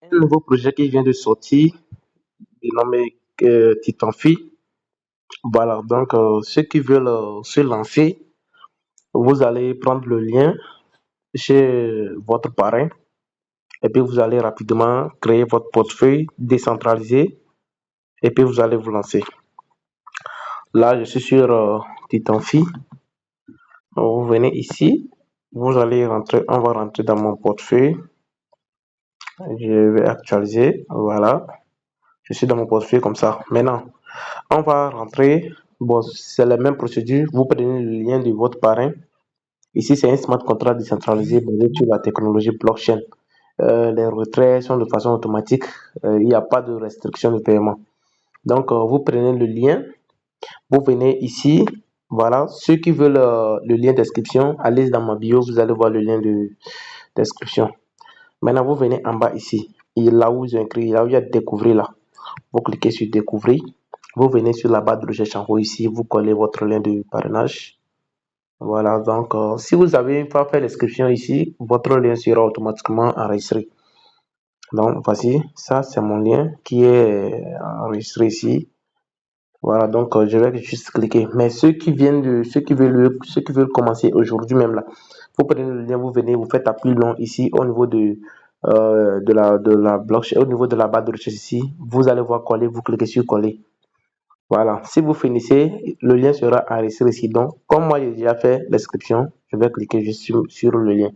Un nouveau projet qui vient de sortir, dénommé Titanfi. Voilà, donc ceux qui veulent se lancer, vous allez prendre le lien chez votre parrain et puis vous allez rapidement créer votre portefeuille décentralisé et puis vous allez vous lancer. Là, je suis sur Titanfi. Vous venez ici, vous allez rentrer, on va rentrer dans mon portefeuille. Je vais actualiser, voilà. Je suis dans mon portefeuille comme ça. Maintenant, on va rentrer. Bon, c'est la même procédure. Vous prenez le lien de votre parrain. Ici, c'est un smart contract décentralisé basé sur la technologie blockchain. Les retraits sont de façon automatique. Il n'y a pas de restriction de paiement. Donc, vous prenez le lien. Vous venez ici. Voilà. Ceux qui veulent le lien d'inscription, allez dans ma bio. Vous allez voir le lien d'inscription. Maintenant, vous venez en bas ici. Et là où j'ai écrit, là où il y a découvrir là. Vous cliquez sur découvrir. Vous venez sur la barre de recherche en haut ici. Vous collez votre lien de parrainage. Voilà, donc si vous avez pas fait l'inscription ici, votre lien sera automatiquement enregistré. Donc voici, ça c'est mon lien qui est enregistré ici. Voilà, donc je vais juste cliquer. Mais ceux qui veulent commencer aujourd'hui même là, vous prenez le lien, vous venez, vous faites appui long ici au niveau de la blockchain, au niveau de la barre de recherche ici. Vous allez voir coller, vous cliquez sur coller. Voilà, si vous finissez, le lien sera enregistré ici. Donc, comme moi j'ai déjà fait l'inscription, je vais cliquer juste sur le lien.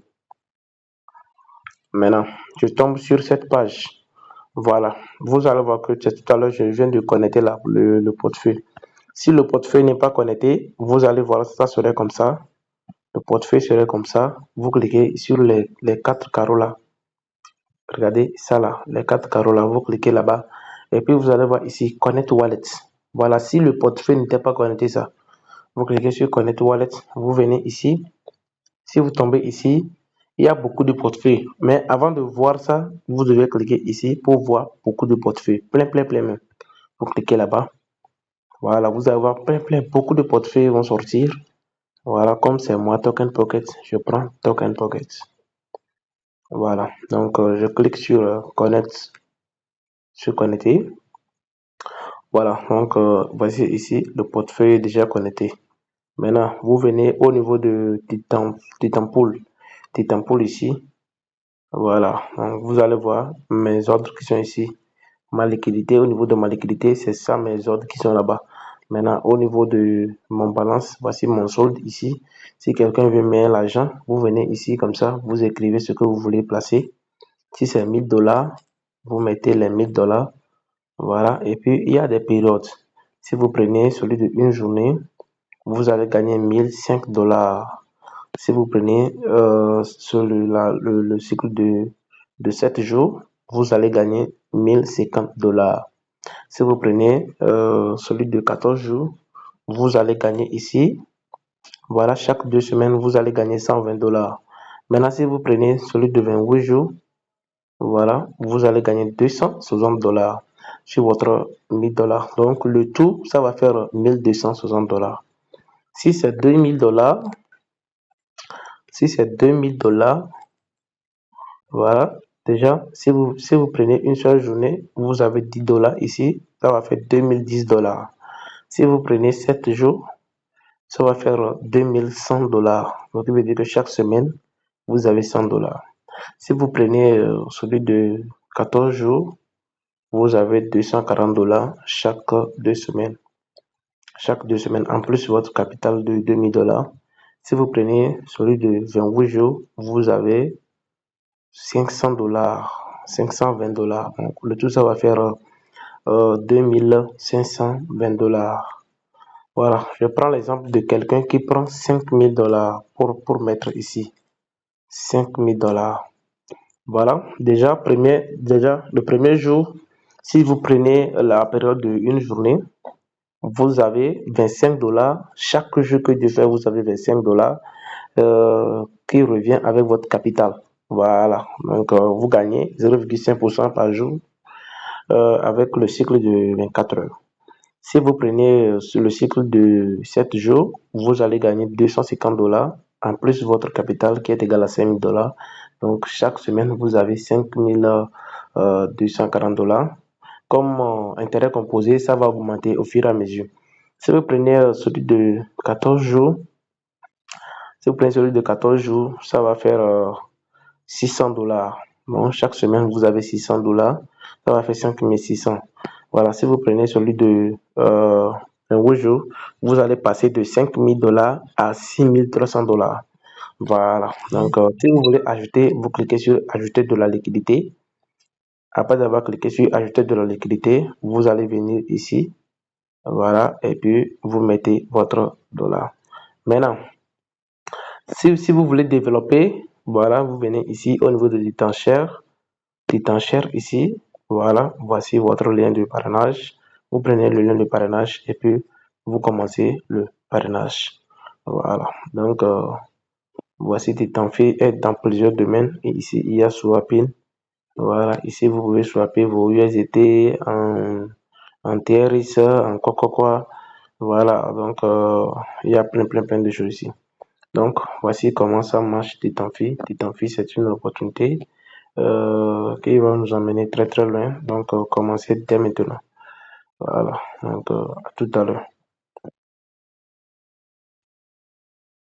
Maintenant, je tombe sur cette page. Voilà, vous allez voir que tout à l'heure, je viens de connecter le portefeuille. Si le portefeuille n'est pas connecté, vous allez voir, ça serait comme ça. Le portefeuille serait comme ça. Vous cliquez sur les quatre carreaux là. Regardez ça là, les quatre carreaux là, vous cliquez là-bas. Et puis vous allez voir ici, Connect Wallet. Voilà, si le portefeuille n'était pas connecté, ça. Vous cliquez sur Connect Wallet, vous venez ici. Si vous tombez ici, il y a beaucoup de portefeuilles. Mais avant de voir ça, vous devez cliquer ici pour voir beaucoup de portefeuilles. Plein, plein, plein même. Vous cliquez là-bas. Voilà, vous allez voir plein, plein, beaucoup de portefeuilles vont sortir. Voilà, comme c'est moi, Token Pocket, je prends Token Pocket. Voilà, donc je clique sur Connect, sur Connecter. Voilà, donc voici ici, le portefeuille est déjà connecté. Maintenant, vous venez au niveau de Titanpool. Titanpool ici. Voilà, donc vous allez voir mes ordres qui sont ici. Ma liquidité, au niveau de ma liquidité, c'est ça mes ordres qui sont là-bas. Maintenant, au niveau de mon balance, voici mon solde ici. Si quelqu'un veut mettre l'argent, vous venez ici comme ça, vous écrivez ce que vous voulez placer. Si c'est 1000 $, vous mettez les 1000 $. Voilà, et puis il y a des périodes. Si vous prenez celui de une journée, vous allez gagner 1005 $. Si vous prenez le cycle de 7 jours, vous allez gagner 1050 $. Si vous prenez celui de 14 jours, vous allez gagner ici, voilà, chaque 2 semaines, vous allez gagner 120 $. Maintenant, si vous prenez celui de 28 jours, voilà, vous allez gagner 260 $ sur votre 1000 $. Donc, le tout, ça va faire 1260 $. Si c'est 2000 $, si c'est 2000 $, voilà, déjà, si vous prenez une seule journée, vous avez 10 $ ici, ça va faire 2010 $. Si vous prenez 7 jours, ça va faire 2100 $. Donc, il veut dire que chaque semaine, vous avez 100 $. Si vous prenez celui de 14 jours, vous avez 240 $ chaque 2 semaines. Chaque 2 semaines, en plus votre capital de 2000 $. Si vous prenez celui de 28 jours, vous avez 500 $, 520 $. Donc, le tout, ça va faire 2520 $. Voilà, je prends l'exemple de quelqu'un qui prend 5000 $ pour mettre ici. 5000 $. Voilà, déjà, le premier jour, si vous prenez la période de une journée, vous avez 25 $. Chaque jour que Dieu fait, vous avez 25 $ qui revient avec votre capital. Voilà, donc vous gagnez 0,5% par jour avec le cycle de 24 heures. Si vous prenez le cycle de 7 jours, vous allez gagner 250 $ en plus votre capital qui est égal à 5000 $. Donc chaque semaine, vous avez 5000 $240. Comme intérêt composé, ça va augmenter au fur et à mesure. Si vous prenez celui de 14 jours, ça va faire $600. Donc, chaque semaine, vous avez $600. Ça va faire 5 600. Voilà, si vous prenez celui de 8 jours, vous allez passer de $5 000 à $6 300. Voilà. Donc, si vous voulez ajouter, vous cliquez sur ajouter de la liquidité. Après avoir cliqué sur ajouter de la liquidité, vous allez venir ici. Voilà. Et puis, vous mettez votre dollar. Maintenant, si vous voulez développer, voilà, vous venez ici au niveau de Titan ici. Voilà. Voici votre lien de parrainage. Vous prenez le lien de parrainage et puis vous commencez le parrainage. Voilà. Donc, voici Titanfi est dans plusieurs domaines. Et ici, il y a Swapin. Voilà, ici vous pouvez swapper vos USDT en TRX, en quoi. Voilà, donc il y a plein de choses ici. Donc voici comment ça marche Titanfi. Titanfi, c'est une opportunité qui va nous emmener très loin. Donc commencez dès maintenant. Voilà, donc à tout à l'heure.